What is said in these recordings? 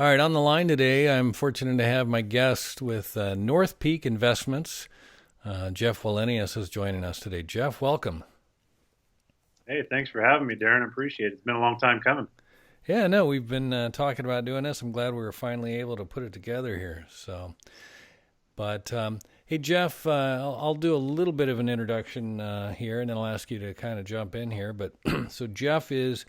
All right, on the line today, I'm fortunate to have my guest with North Peak Investments. Jeff Wallenius is joining us today. Jeff, welcome. Hey, thanks for having me, Darren. I appreciate it. It's been a long time coming. Yeah, no, we've been talking about doing this. I'm glad we were finally able to put it together here. Hey, Jeff, I'll do a little bit of an introduction here, and then I'll ask you to kind of jump in here. But so Jeff is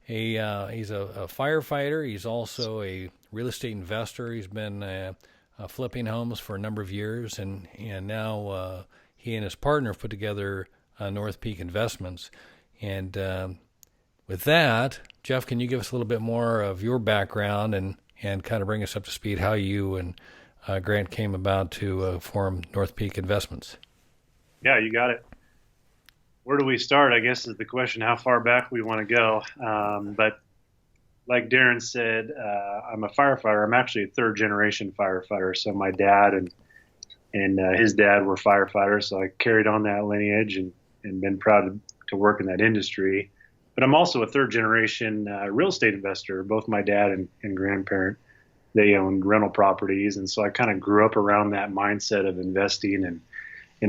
he's a firefighter. He's also a real estate investor. He's been flipping homes for a number of years, and now he and his partner have put together North Peak Investments. And with that, Jeff, can you give us a little bit more of your background and kind of bring us up to speed how you and Grant came about to form North Peak Investments? Yeah, you got it. Where do we start? I guess is the question. How far back we want to go? But like Darren said, I'm a firefighter. I'm actually a third generation firefighter. So my dad and his dad were firefighters. So I carried on that lineage and been proud to work in that industry. But I'm also a third generation real estate investor. Both my dad and grandparent, they owned rental properties. And so I kind of grew up around that mindset of investing and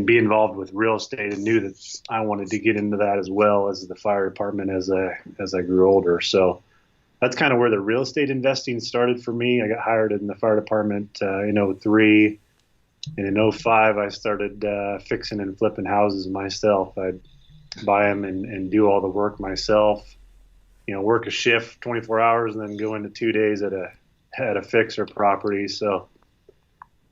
be involved with real estate, and knew that I wanted to get into that as well as the fire department as I grew older. So that's kind of where the real estate investing started for me. I got hired in the fire department in '03, and in '05 I started fixing and flipping houses myself. I'd buy them and do all the work myself. Work a shift 24 hours and then go into 2 days at a fixer property. So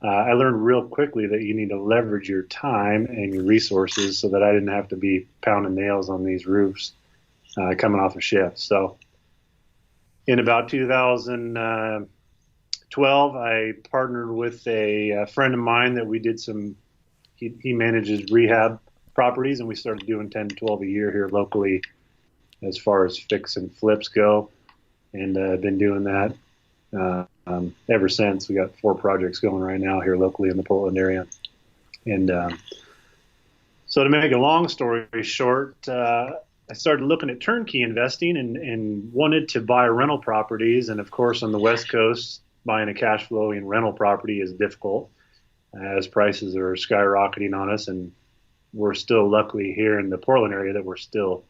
I learned real quickly that you need to leverage your time and your resources so that I didn't have to be pounding nails on these roofs coming off a shift. So in about 2012, I partnered with a friend of mine that we did he manages rehab properties, and we started doing 10 to 12 a year here locally as far as fix and flips go. And I've been doing that ever since. We got 4 projects going right now here locally in the Portland area. And so to make a long story short, I started looking at turnkey investing and wanted to buy rental properties. And of course, on the West Coast, buying a cash flowing rental property is difficult as prices are skyrocketing on us. And we're still luckily here in the Portland area that we're still,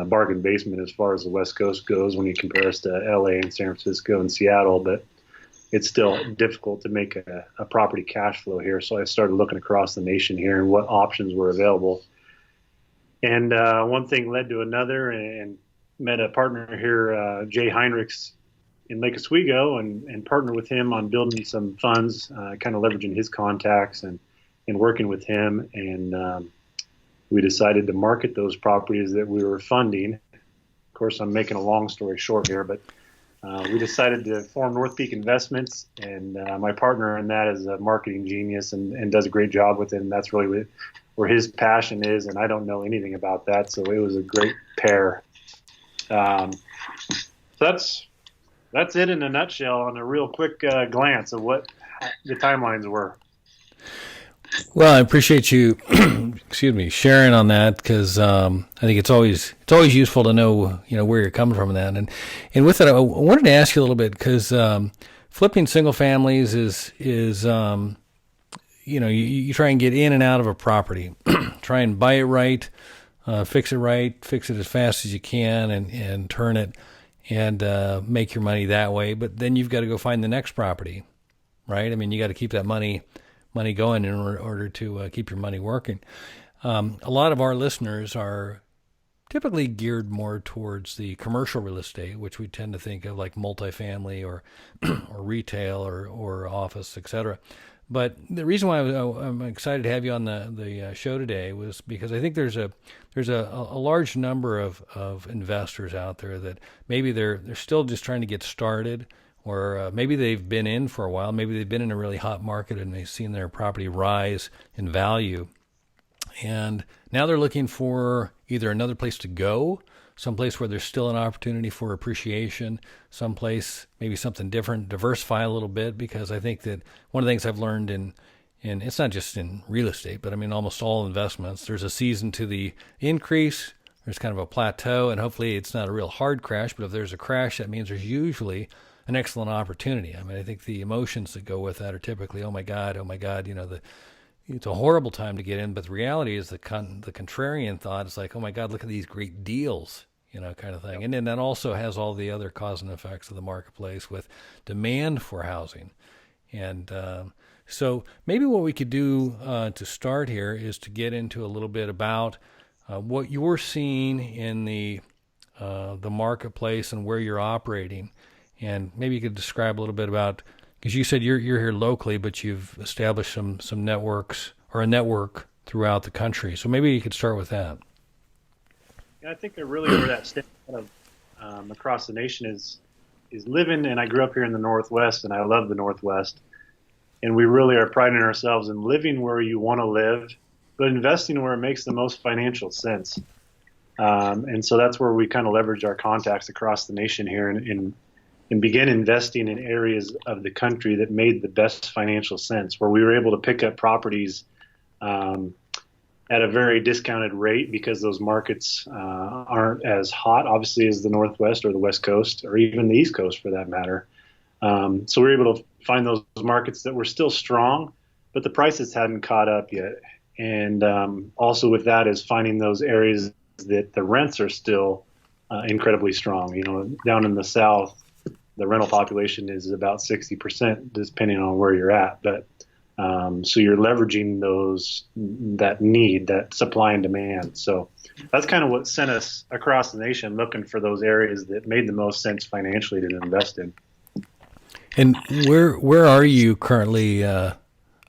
bargain basement as far as the West Coast goes when you compare us to LA and San Francisco and Seattle, but it's still difficult to make a property cash flow here. So I started looking across the nation here and what options were available. And one thing led to another, and met a partner here, Jay Heinrichs in Lake Oswego, and partnered with him on building some funds, kind of leveraging his contacts and working with him. And we decided to market those properties that we were funding. Of course, I'm making a long story short here, but we decided to form North Peak Investments, and my partner in that is a marketing genius and does a great job with it. And that's really where his passion is, and I don't know anything about that, so it was a great pair. So that's it in a nutshell on a real quick glance of what the timelines were. Well, I appreciate you, excuse me, sharing on that, because I think it's always useful to know where you're coming from in that. And with that, I wanted to ask you a little bit, because flipping single families is you try and get in and out of a property, try and buy it right, fix it as fast as you can, and turn it and make your money that way. But then you've got to go find the next property, right? I mean, you got to keep that money going in order to keep your money working. A lot of our listeners are typically geared more towards the commercial real estate, which we tend to think of like multifamily or or retail or office, etc. But the reason why I'm excited to have you on the show today was because I think there's a large number of investors out there that maybe they're still just trying to get started, or maybe they've been in for a while. Maybe they've been in a really hot market and they've seen their property rise in value. And now they're looking for either another place to go, someplace where there's still an opportunity for appreciation, someplace, maybe something different, diversify a little bit, because I think that one of the things I've learned in it's not just in real estate, but I mean almost all investments, there's a season to the increase, there's kind of a plateau, and hopefully it's not a real hard crash, but if there's a crash, that means there's usually an excellent opportunity. I mean, I think the emotions that go with that are typically, oh my God, it's a horrible time to get in. But the reality is the contrarian thought is like, oh my God, look at these great deals, kind of thing. And then that also has all the other cause and effects of the marketplace with demand for housing. And so maybe what we could do to start here is to get into a little bit about what you're seeing in the marketplace and where you're operating, and maybe you could describe a little bit about, because you said you're here locally, but you've established some networks or a network throughout the country. So maybe you could start with that. Yeah, I think that really where that stands out of across the nation is living. And I grew up here in the Northwest, and I love the Northwest. And we really are priding ourselves in living where you want to live, but investing where it makes the most financial sense. And so that's where we kind of leverage our contacts across the nation here and begin investing in areas of the country that made the best financial sense, where we were able to pick up properties at a very discounted rate because those markets aren't as hot, obviously, as the Northwest or the West Coast or even the East Coast for that matter. So we were able to find those markets that were still strong, but the prices hadn't caught up yet. And also with that is finding those areas that the rents are still incredibly strong. Down in the South, the rental population is about 60%, depending on where you're at. But so you're leveraging that supply and demand. So that's kind of what sent us across the nation looking for those areas that made the most sense financially to invest in. And where are you currently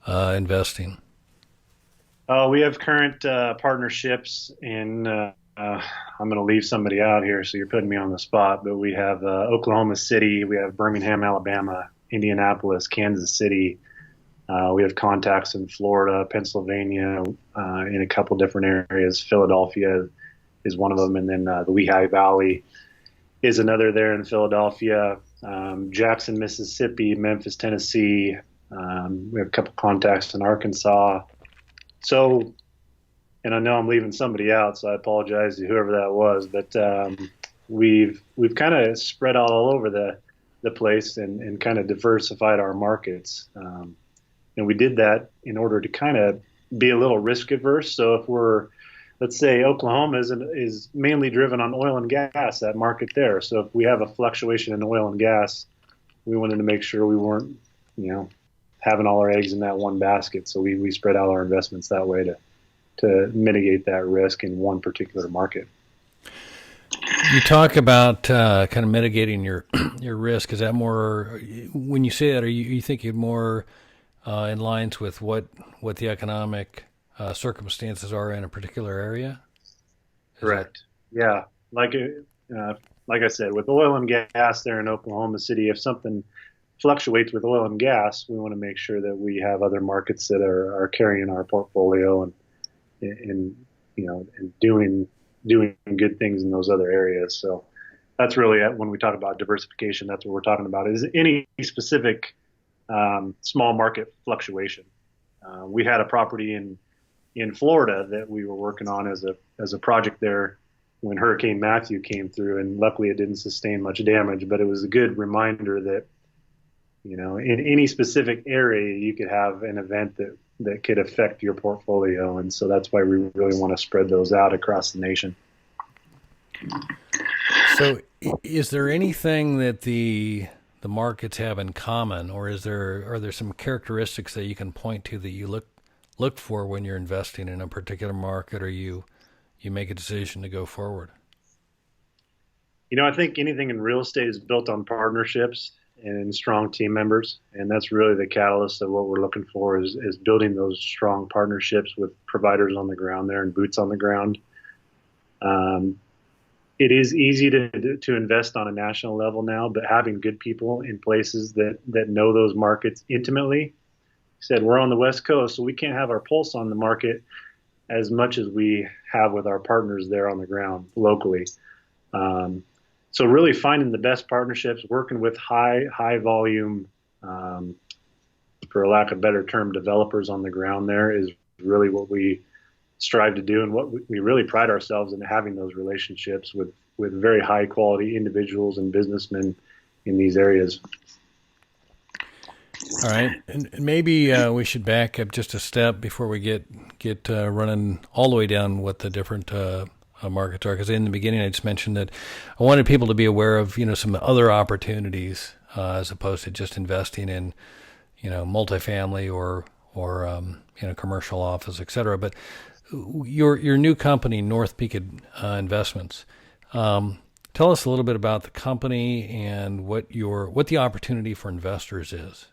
investing? We have current partnerships in. I'm going to leave somebody out here, so you're putting me on the spot. But we have Oklahoma City, we have Birmingham, Alabama, Indianapolis, Kansas City. We have contacts in Florida, Pennsylvania, in a couple different areas. Philadelphia is one of them, and then the Lehigh Valley is another there in Philadelphia. Jackson, Mississippi, Memphis, Tennessee. We have a couple contacts in Arkansas. So, and I know I'm leaving somebody out, so I apologize to whoever that was. But we've kind of spread out all over the place and kind of diversified our markets. And we did that in order to kind of be a little risk averse. So if let's say Oklahoma is mainly driven on oil and gas, that market there. So if we have a fluctuation in oil and gas, we wanted to make sure we weren't, having all our eggs in that one basket. So we spread out our investments that way to mitigate that risk in one particular market. You talk about kind of mitigating your risk. Is that more, when you say that, are you thinking more in lines with what the economic circumstances are in a particular area? Correct. Yeah. Like I said, with oil and gas there in Oklahoma City, if something fluctuates with oil and gas, we want to make sure that we have other markets that are carrying our portfolio and doing good things in those other areas. So that's really when we talk about diversification, that's what we're talking about, is any specific small market fluctuation. We had a property in Florida that we were working on as a project there when Hurricane Matthew came through, and luckily it didn't sustain much damage, but it was a good reminder that in any specific area you could have an event that could affect your portfolio, and so that's why we really want to spread those out across the nation. So is there anything that the markets have in common, or are there some characteristics that you can point to that you look for when you're investing in a particular market, or you make a decision to go forward? I think anything in real estate is built on partnerships and strong team members, and that's really the catalyst of what we're looking for is building those strong partnerships with providers on the ground there and boots on the ground. It is easy to invest on a national level now, but having good people in places that know those markets intimately. Said we're on the West Coast, so we can't have our pulse on the market as much as we have with our partners there on the ground locally. So really finding the best partnerships, working with high volume, for lack of a better term, developers on the ground there is really what we strive to do, and what we really pride ourselves in, having those relationships with very high quality individuals and businessmen in these areas. All right, and maybe we should back up just a step before we get running all the way down what the different markets are. Because in the beginning, I just mentioned that I wanted people to be aware of some other opportunities as opposed to just investing in multifamily or commercial office, et cetera. But your new company, North Peak Investments. Tell us a little bit about the company and what the opportunity for investors is.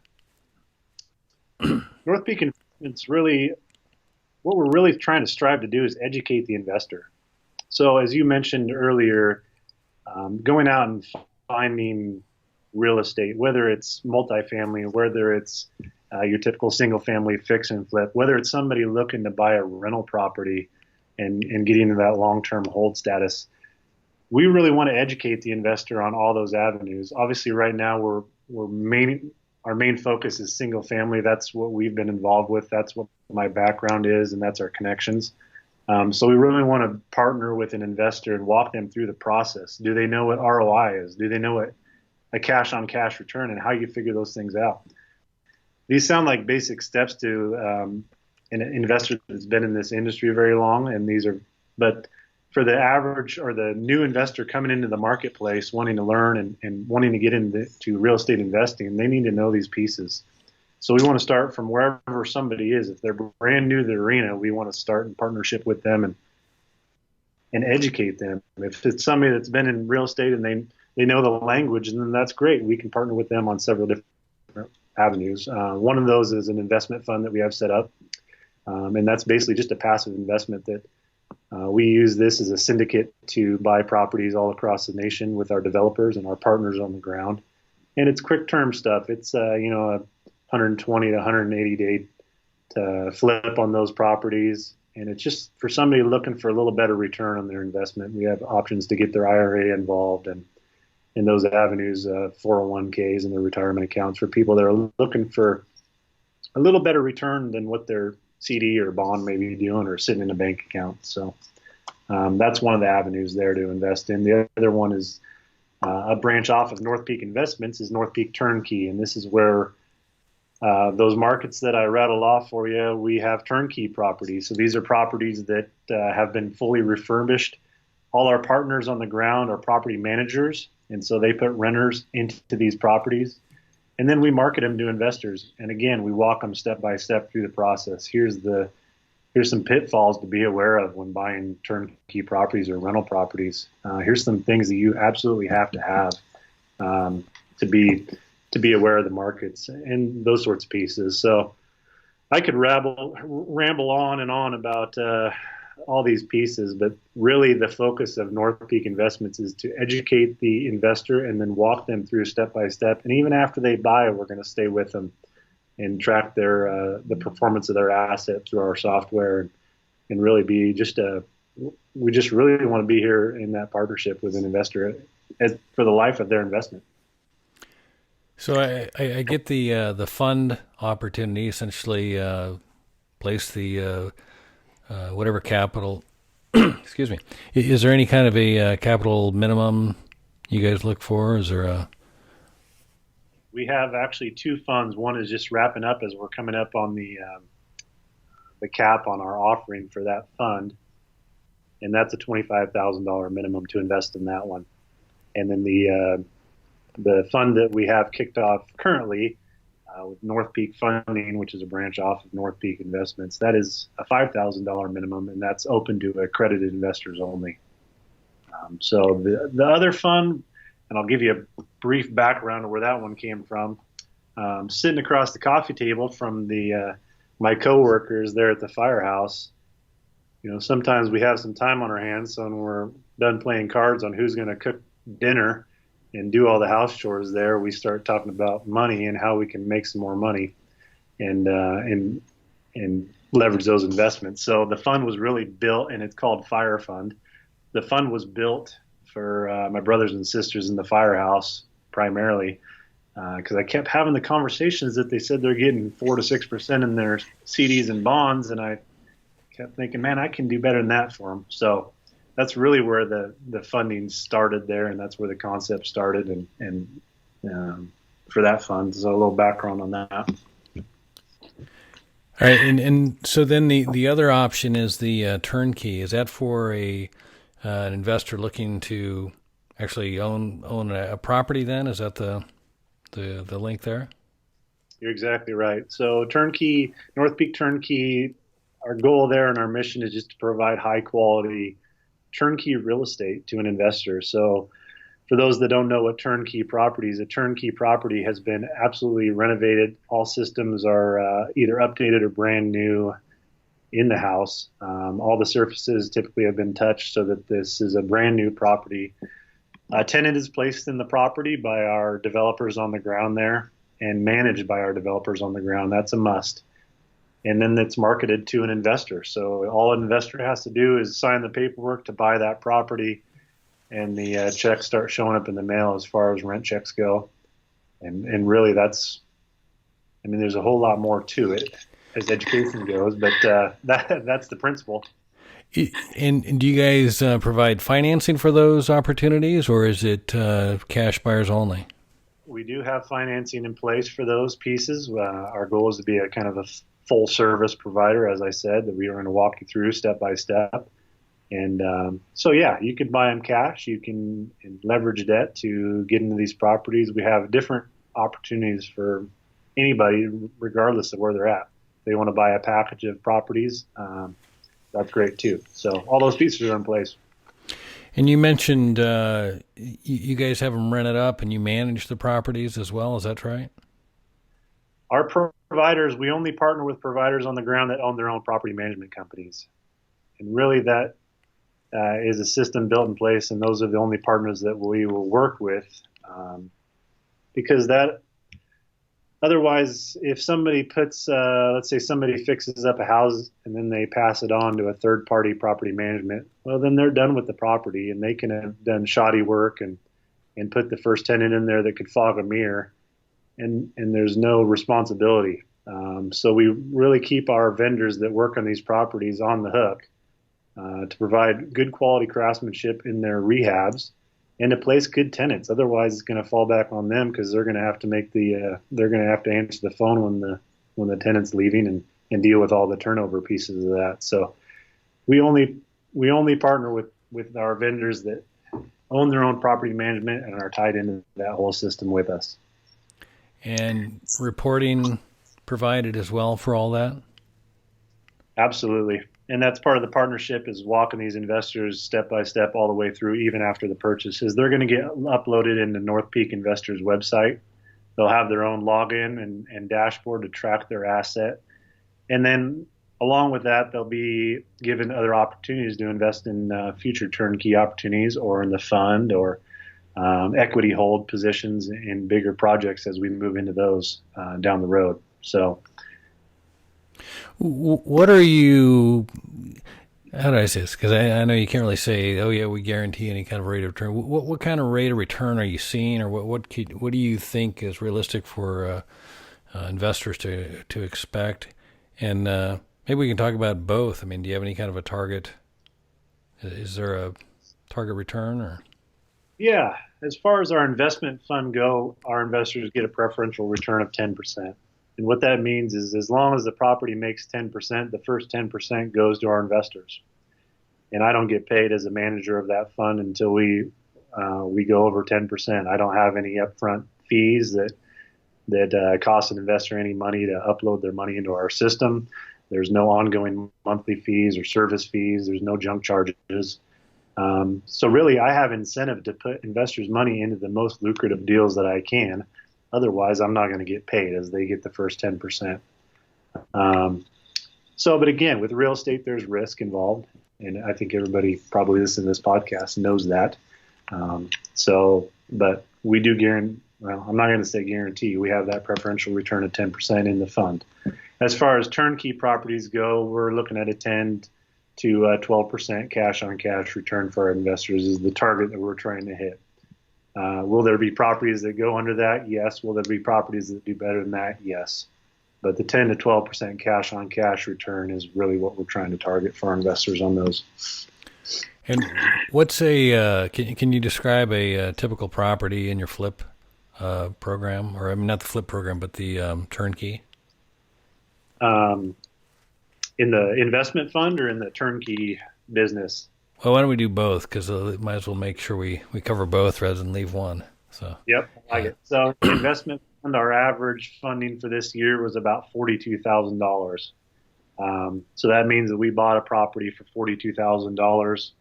North Peak, it's really what we're really trying to strive to do is educate the investor. So as you mentioned earlier, going out and finding real estate, whether it's multifamily, whether it's your typical single family fix and flip, whether it's somebody looking to buy a rental property and getting into that long-term hold status, we really want to educate the investor on all those avenues. Obviously, right now our main focus is single family. That's what we've been involved with. That's what my background is, and that's our connections. So we really want to partner with an investor and walk them through the process. Do they know what ROI is? Do they know what a cash-on-cash return and how you figure those things out? These sound like basic steps to an investor that's been in this industry very long, but for the average or the new investor coming into the marketplace wanting to learn and wanting to get into real estate investing, they need to know these pieces. So we want to start from wherever somebody is. If they're brand new to the arena, we want to start in partnership with them and educate them. If it's somebody that's been in real estate and they know the language, then that's great. We can partner with them on several different avenues. One of those is an investment fund that we have set up, and that's basically just a passive investment that we use this as a syndicate to buy properties all across the nation with our developers and our partners on the ground. And it's quick term stuff. It's a 120 to 180 day to flip on those properties. And it's just for somebody looking for a little better return on their investment. We have options to get their IRA involved and in those avenues, 401ks and their retirement accounts for people that are looking for a little better return than what their CD or bond may be doing or sitting in a bank account. So that's one of the avenues there to invest in. The other one is a branch off of North Peak Investments is North Peak Turnkey. And this is where those markets that I rattled off for you, we have turnkey properties. So these are properties that have been fully refurbished. All our partners on the ground are property managers, and so they put renters into these properties. And then we market them to investors. And again, we walk them step by step through the process. Here's some pitfalls to be aware of when buying turnkey properties or rental properties. Here's some things that you absolutely have to have to be aware of the markets and those sorts of pieces. So I could ramble on and on about all these pieces, but really the focus of North Peak Investments is to educate the investor and then walk them through step by step. And even after they buy, we're going to stay with them and track the performance of their asset through our software and really be we just really want to be here in that partnership with an investor for the life of their investment. So I get the fund opportunity, essentially place the whatever capital. Excuse me. Is there any kind of a capital minimum you guys look for? Is there a? We have actually two funds. One is just wrapping up as we're coming up on the cap on our offering for that fund, and that's a $25,000 minimum to invest in that one. And then the fund that we have kicked off currently with North Peak Funding, which is a branch off of North Peak Investments, that is a $5,000 minimum, and that's open to accredited investors only. So the other fund, and I'll give you a brief background of where that one came from. Sitting across the coffee table from my coworkers there at the firehouse, sometimes we have some time on our hands, so when we're done playing cards on who's going to cook dinner and do all the house chores there, we start talking about money and how we can make some more money and leverage those investments. So the fund was really built, and it's called Fire Fund. The fund was built for my brothers and sisters in the firehouse primarily because I kept having the conversations that they said they're getting 4 to 6% in their CDs and bonds, and I kept thinking, man, I can do better than that for them. So that's really where the funding started there, and that's where the concept started. And for that fund. So a little background on that. All right, and so then the other option is the turnkey. Is that for an investor looking to actually own a property? Then is that the link there? You're exactly right. So turnkey, North Peak Turnkey, our goal there and our mission is just to provide high quality turnkey real estate to an investor. So for those that don't know what turnkey property is, a turnkey property has been absolutely renovated. All systems are either updated or brand new in the house. All the surfaces typically have been touched so that this is a brand new property. A tenant is placed in the property by our developers on the ground there and managed by our developers on the ground. That's a must. And then it's marketed to an investor. So all an investor has to do is sign the paperwork to buy that property, and the checks start showing up in the mail as far as rent checks go. And really there's a whole lot more to it as education goes, but that's the principle. And do you guys provide financing for those opportunities, or is it cash buyers only? We do have financing in place for those pieces. Our goal is to be a kind of a full service provider, as I said, that we are going to walk you through step by step. And so, yeah, you can buy them cash. You can leverage debt to get into these properties. We have different opportunities for anybody, regardless of where they're at. If they want to buy a package of properties, that's great too. So all those pieces are in place. And you mentioned you guys have them rented up and you manage the properties as well. Is that right? Our providers, we only partner with providers on the ground that own their own property management companies. And really that is a system built in place, and those are the only partners that we will work with, because that otherwise, if somebody puts, let's say somebody fixes up a house and then they pass it on to a third party property management, well, then they're done with the property and they can have done shoddy work and put the first tenant in there that could fog a mirror, and there's no responsibility. So we really keep our vendors that work on these properties on the hook to provide good quality craftsmanship in their rehabs and to place good tenants. Otherwise, it's going to fall back on them because they're going to have to they're going to have to answer the phone when the tenant's leaving and deal with all the turnover pieces of that. So we only partner with our vendors that own their own property management and are tied into that whole system with us. And reporting provided as well for all that? Absolutely. And that's part of the partnership, is walking these investors step by step all the way through, even after the purchase. Is they're going to get uploaded into North Peak Investors website. They'll have their own login and dashboard to track their asset. And then along with that, they'll be given other opportunities to invest in future turnkey opportunities or in the fund or equity hold positions in bigger projects as we move into those down the road. So what are you, how do I say this? Because I know you can't really say, oh yeah, we guarantee any kind of rate of return. What kind of rate of return are you seeing, or what do you think is realistic for investors to expect? And maybe we can talk about both. I mean, do you have any kind of a target? Is there a target return? Or? Yeah, as far as our investment fund go, our investors get a preferential return of 10%. And what that means is, as long as the property makes 10%, the first 10% goes to our investors. And I don't get paid as a manager of that fund until we go over 10%. I don't have any upfront fees that cost an investor any money to upload their money into our system. There's no ongoing monthly fees or service fees. There's no junk charges. So really, I have incentive to put investors' money into the most lucrative deals that I can. Otherwise, I'm not going to get paid, as they get the first 10%. But again, with real estate, there's risk involved. And I think everybody probably listening to this podcast knows that. But we do guarantee, well, I'm not going to say guarantee. We have that preferential return of 10% in the fund. As far as turnkey properties go, we're looking at a 10 to 12% cash on cash return for our investors is the target that we're trying to hit. Will there be properties that go under that? Yes. Will there be properties that do better than that? Yes. But the 10 to 12% cash on cash return is really what we're trying to target for our investors on those. And what's can you describe a typical property in your flip program, or I mean, not the flip program, but the turnkey? Um, in the investment fund or in the turnkey business? Well, why don't we do both? Because might as well make sure we cover both rather than leave one. So, Yep, I like yeah. it. So the investment fund, our average funding for this year was about $42,000. So that means that we bought a property for $42,000.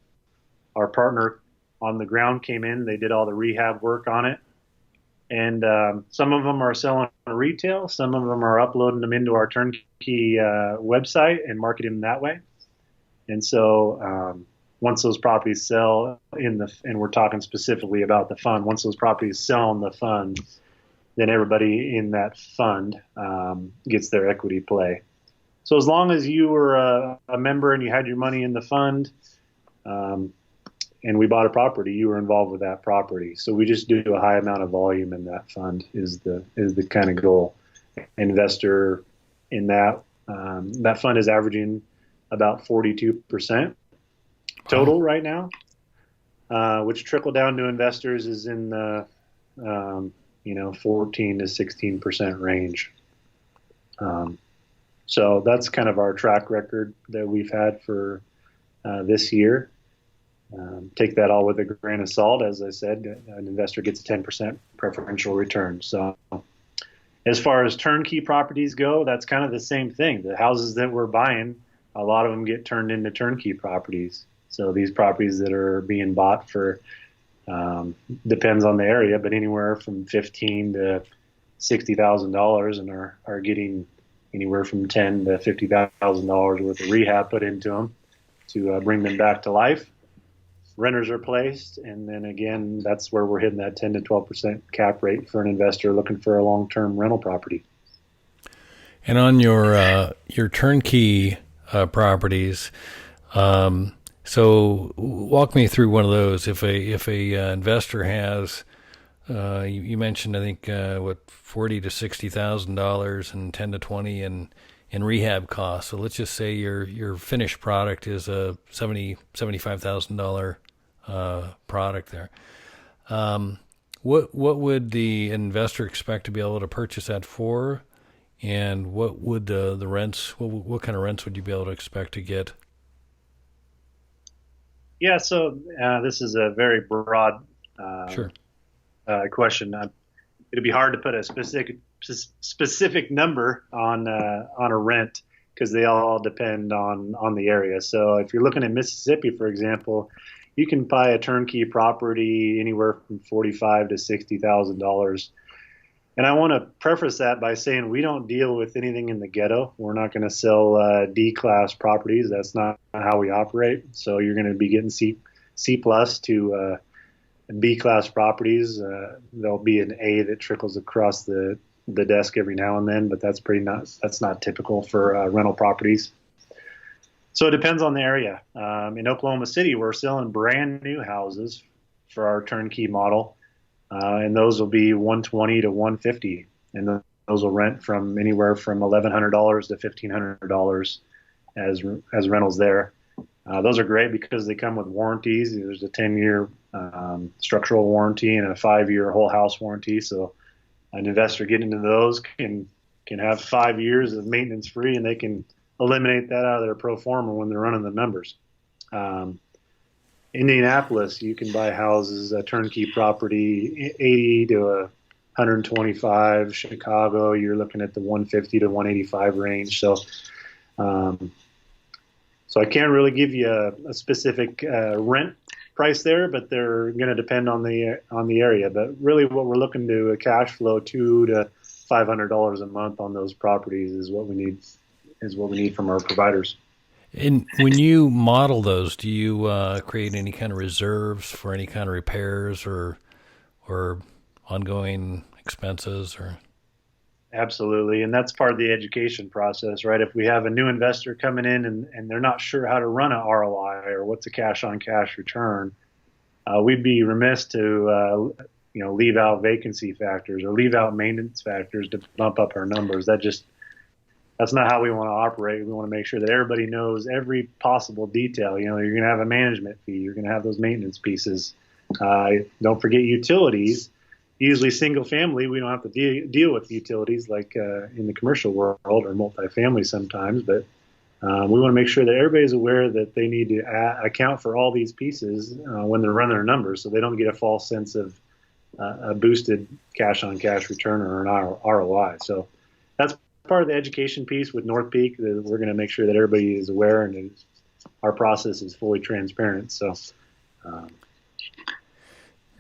Our partner on the ground came in, they did all the rehab work on it. And some of them are selling retail, some of them are uploading them into our turnkey website and marketing them that way. And so once those properties sell and we're talking specifically about the fund, once those properties sell in the fund, then everybody in that fund gets their equity play. So as long as you were a member and you had your money in the fund, and we bought a property, you were involved with that property. So we just do a high amount of volume in that fund is the kind of goal. Investor in that fund is averaging about 42% total right now, which trickle down to investors is in the 14 to 16% range. So that's kind of our track record that we've had for this year. Take that all with a grain of salt. As I said, an investor gets a 10% preferential return. So as far as turnkey properties go, that's kind of the same thing. The houses that we're buying, a lot of them get turned into turnkey properties. So these properties that are being bought for, depends on the area, but anywhere from $15,000 to $60,000 and are getting anywhere from $10,000 to $50,000 worth of rehab put into them to bring them back to life. Renters are placed, and then again, that's where we're hitting that 10 to 12% cap rate for an investor looking for a long-term rental property. And on your turnkey properties, so walk me through one of those. If a investor has, you mentioned, I think $40,000 to $60,000 and 10 to 20 in rehab costs. So let's just say your finished product is a $75,000 product there. What would the investor expect to be able to purchase that for, and what would the rents? What kind of rents would you be able to expect to get? Yeah, so this is a very broad Sure. question. It'd be hard to put a specific number on a rent because they all depend on the area. So if you're looking at Mississippi, for example, you can buy a turnkey property anywhere from $45,000 to $60,000. And I want to preface that by saying we don't deal with anything in the ghetto. We're not going to sell D-class properties. That's not how we operate. So you're going to be getting C plus to B-class properties. There'll be an A that trickles across the desk every now and then, but that's not typical for rental properties. So it depends on the area. In Oklahoma City, we're selling brand new houses for our turnkey model. And those will be $120 to $150, and those will rent from anywhere from $1,100 to $1,500 as rentals there. Those are great because they come with warranties. There's a 10-year structural warranty and a 5-year whole house warranty. So an investor getting into those can have 5 years of maintenance free, and they can eliminate that out of their pro forma when they're running the numbers. Indianapolis, you can buy houses, a turnkey property, 80 to 125. Chicago, you're looking at the 150 to 185 range. So I can't really give you a specific rent price there, but they're going to depend on the area. But really, what we're looking to cash flow $200 to $500 a month on those properties is what we need from our providers. And when you model those, do you create any kind of reserves for any kind of repairs or ongoing expenses? Or Absolutely, and that's part of the education process, right? If we have a new investor coming in and they're not sure how to run an ROI or what's a cash-on-cash return, we'd be remiss to leave out vacancy factors or leave out maintenance factors to bump up our numbers. That's not how we want to operate. We want to make sure that everybody knows every possible detail. You're going to have a management fee. You're going to have those maintenance pieces. Don't forget utilities. usually single family, we don't have to deal with utilities like in the commercial world or multifamily sometimes, but we want to make sure that everybody's aware that they need to account for all these pieces when they're running their numbers, so they don't get a false sense of a boosted cash-on-cash return or an ROI. So that's part of the education piece with North Peak. That we're going to make sure that everybody is aware and our process is fully transparent. So.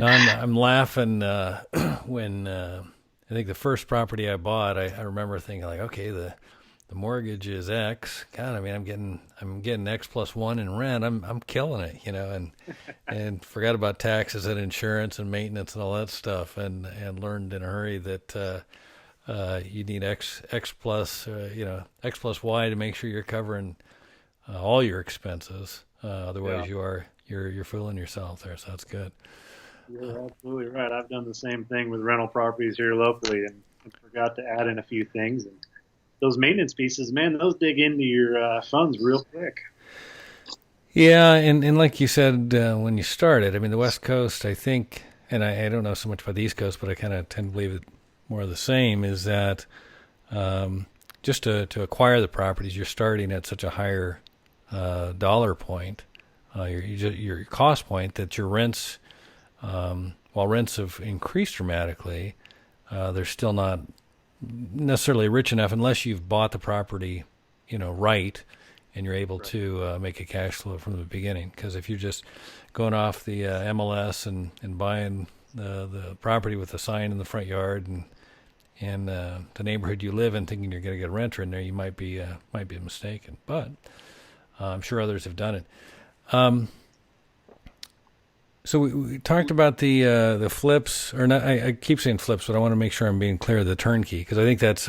No, I'm laughing when I think the first property I bought, I remember thinking like, okay, the mortgage is X. God, I mean, I'm getting X plus one in rent. I'm killing it, and forgot about taxes and insurance and maintenance and all that stuff, and learned in a hurry that you need X plus X plus Y to make sure you're covering all your expenses. Otherwise, you're fooling yourself there. So that's good. You're absolutely right. I've done the same thing with rental properties here locally and forgot to add in a few things. And those maintenance pieces, man, those dig into your funds real quick. Yeah, and like you said when you started, I mean, the West Coast, I think, and I don't know so much about the East Coast, but I kind of tend to believe it more of the same, is that just to acquire the properties, you're starting at such a higher dollar point, your cost point, that your rents, while rents have increased dramatically, they're still not necessarily rich enough unless you've bought the property, right, and you're able to make a cash flow from the beginning. Because if you're just going off the MLS and buying the property with a sign in the front yard and the neighborhood you live in, thinking you're going to get a renter in there, you might be mistaken. But I'm sure others have done it. So we talked about the flips, or not. I keep saying flips, but I want to make sure I'm being clear. The turnkey, because I think that's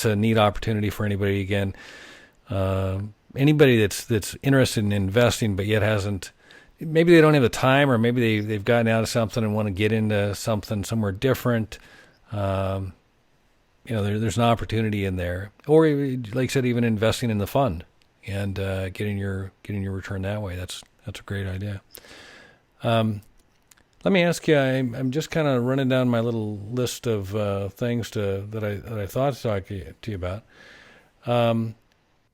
a neat opportunity for anybody. Again, anybody that's interested in investing, but yet hasn't. Maybe they don't have the time, or maybe they've gotten out of something and want to get into something somewhere different. There's an opportunity in there, or like I said, even investing in the fund and getting your return that way. That's a great idea. Let me ask you, I'm just kind of running down my little list of things that I thought to talk to you about.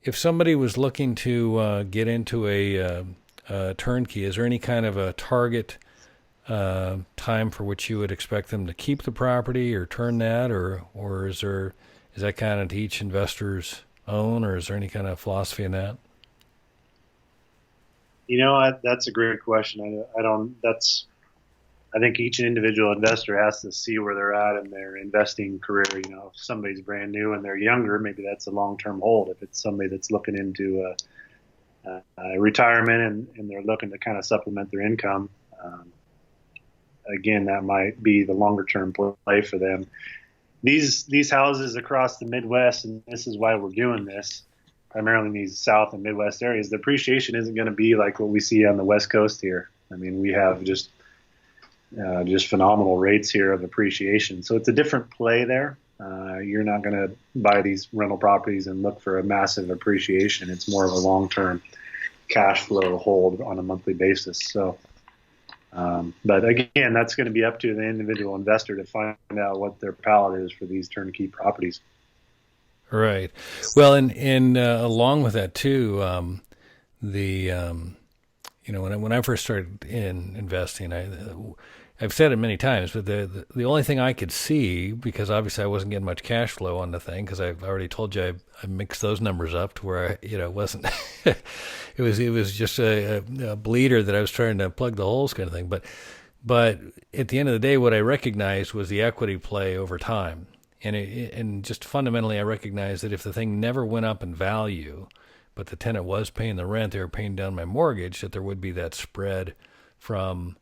If somebody was looking to get into a turnkey, is there any kind of a target time for which you would expect them to keep the property or turn that, or is that kind of to each investor's own, or is there any kind of philosophy in that? That's a great question. I think each individual investor has to see where they're at in their investing career. If somebody's brand new and they're younger, maybe that's a long-term hold. If it's somebody that's looking into retirement and they're looking to kind of supplement their income, again, that might be the longer-term play for them. These houses across the Midwest, and this is why we're doing this, primarily in these South and Midwest areas, the appreciation isn't going to be like what we see on the West Coast here. I mean, we have just phenomenal rates here of appreciation. So it's a different play there. You're not going to buy these rental properties and look for a massive appreciation. It's more of a long-term cash flow hold on a monthly basis. So, but again, that's going to be up to the individual investor to find out what their palate is for these turnkey properties. Right. Well, and along with that too, when I first started in investing, I've said it many times, but the only thing I could see, because obviously I wasn't getting much cash flow on the thing, because I've already told you I mixed those numbers up to where it wasn't it was just a bleeder that I was trying to plug the holes kind of thing. But at the end of the day, what I recognized was the equity play over time. And just fundamentally, I recognized that if the thing never went up in value, but the tenant was paying the rent, they were paying down my mortgage, that there would be that spread from,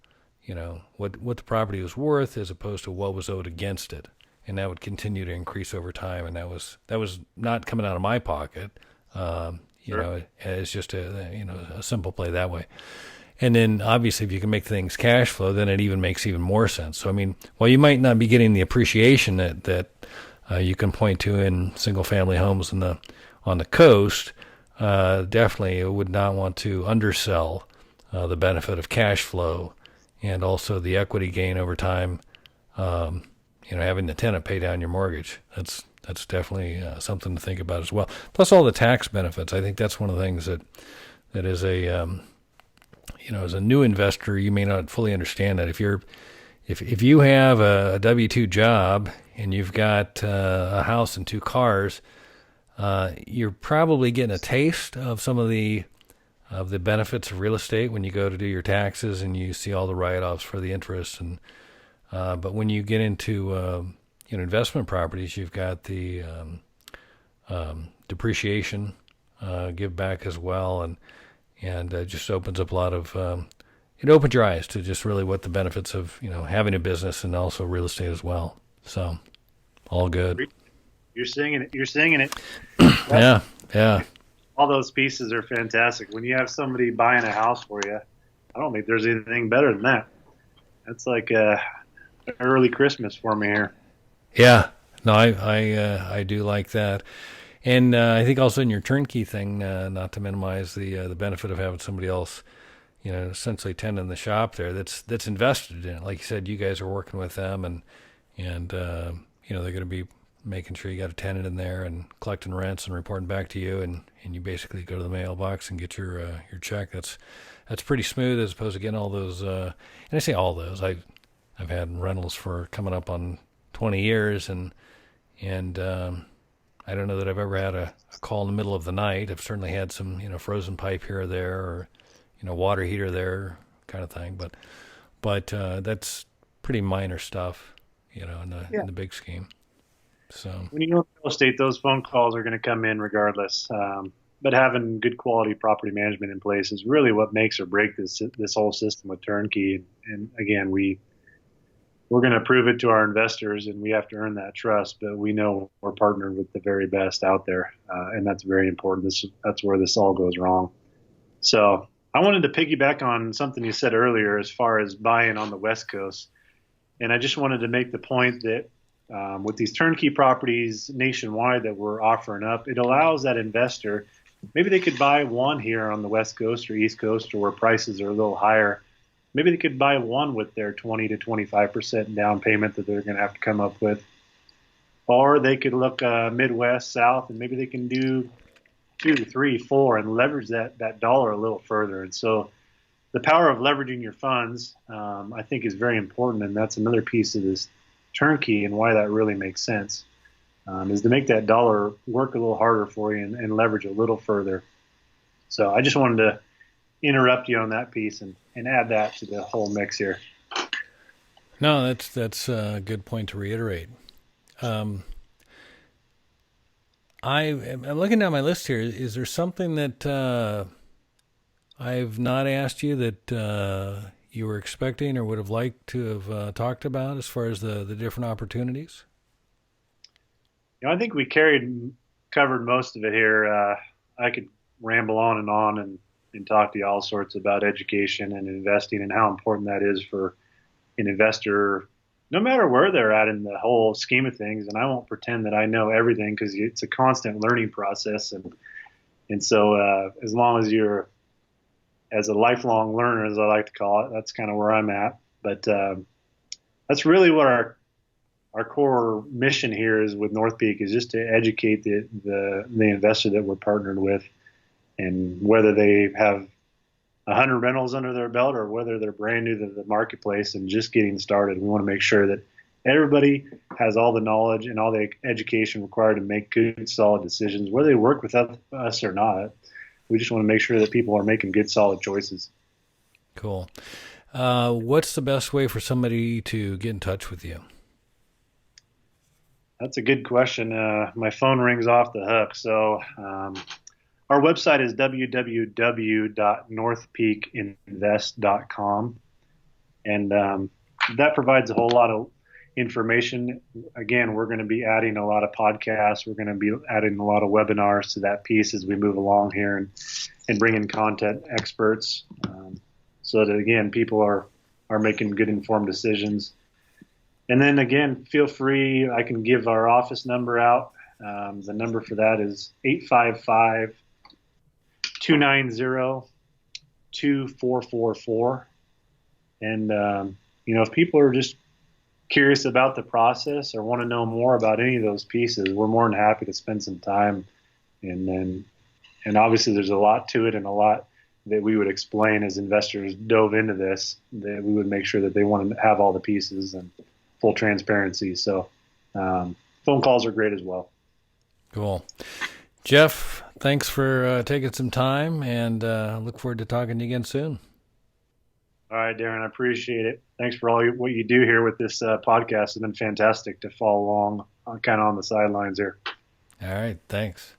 what the property was worth as opposed to what was owed against it. And that would continue to increase over time. And that was not coming out of my pocket. Sure. It's just a simple play that way. And then obviously if you can make things cash flow, then it makes even more sense. So, I mean, while you might not be getting the appreciation that you can point to in single family homes on the coast, definitely would not want to undersell the benefit of cash flow and also the equity gain over time having the tenant pay down your mortgage. That's definitely something to think about as well. Plus all the tax benefits. I think that's one of the things that is as a new investor, you may not fully understand that. If you have a W-2 job and you've got a house and 2 cars, you're probably getting a taste of some of the benefits of real estate when you go to do your taxes and you see all the write-offs for the interest. And but when you get into investment properties, you've got the depreciation give back as well, and just opens up a lot of it opens your eyes to just really what the benefits of having a business and also real estate as well. So all good. You're singing it. You're singing it. Yeah. All those pieces are fantastic. When you have somebody buying a house for you, I don't think there's anything better than that. That's like early Christmas for me here. Yeah. No, I do like that. And I think also in your turnkey thing, not to minimize the benefit of having somebody else, essentially tending the shop there that's invested in it. Like you said, you guys are working with them, and they're going to be making sure you got a tenant in there and collecting rents and reporting back to you, and you basically go to the mailbox and get your check. That's pretty smooth as opposed to getting all those. And I say all those. I've had rentals for coming up on 20 years, and I don't know that I've ever had a call in the middle of the night. I've certainly had some frozen pipe here or there, or water heater there kind of thing. But that's pretty minor stuff, in the big scheme. So when you own real estate, those phone calls are going to come in regardless. But having good quality property management in place is really what makes or break this whole system with turnkey. And again, we're going to prove it to our investors, and we have to earn that trust. But we know we're partnered with the very best out there, and that's very important. That's where this all goes wrong. So I wanted to piggyback on something you said earlier as far as buying on the West Coast, and I just wanted to make the point that with these turnkey properties nationwide that we're offering up, it allows that investor, maybe they could buy one here on the West Coast or East Coast, or where prices are a little higher. Maybe they could buy one with their 20 to 25% down payment that they're going to have to come up with. Or they could look Midwest, South, and maybe they can do 2, 3, 4 and leverage that dollar a little further. And so the power of leveraging your funds, I think, is very important. And that's another piece of this turnkey and why that really makes sense, is to make that dollar work a little harder for you and leverage a little further. So I just wanted to interrupt you on that piece and add that to the whole mix here. No, that's a good point to reiterate. I'm looking down my list here. Is there something that I've not asked you that you were expecting or would have liked to have talked about as far as the different opportunities? I think we covered most of it here. I could ramble on and talk to you all sorts about education and investing and how important that is for an investor, no matter where they're at in the whole scheme of things. And I won't pretend that I know everything, because it's a constant learning process. And so as long as you're, as a lifelong learner, as I like to call it, that's kind of where I'm at. But that's really what our core mission here is with North Peak, is just to educate the investor that we're partnered with. And whether they have 100 rentals under their belt or whether they're brand new to the marketplace and just getting started, we want to make sure that everybody has all the knowledge and all the education required to make good, solid decisions, whether they work with us or not. We just want to make sure that people are making good, solid choices. Cool. What's the best way for somebody to get in touch with you? That's a good question. My phone rings off the hook. So our website is www.northpeakinvest.com. And that provides a whole lot of information. Again, we're going to be adding a lot of podcasts. We're going to be adding a lot of webinars to that piece as we move along here, and bring in content experts, so that, again, people are making good informed decisions. And then, again, feel free, I can give our office number out. The number for that is 855-290-2444. And, if people are just curious about the process or want to know more about any of those pieces, we're more than happy to spend some time. And obviously there's a lot to it and a lot that we would explain as investors dove into this, that we would make sure that they want to have all the pieces and full transparency. So phone calls are great as well. Cool. Jeff, thanks for taking some time, and look forward to talking to you again soon. All right, Darren, I appreciate it. Thanks for what you do here with this podcast. It's been fantastic to follow along kind of on the sidelines here. All right, thanks.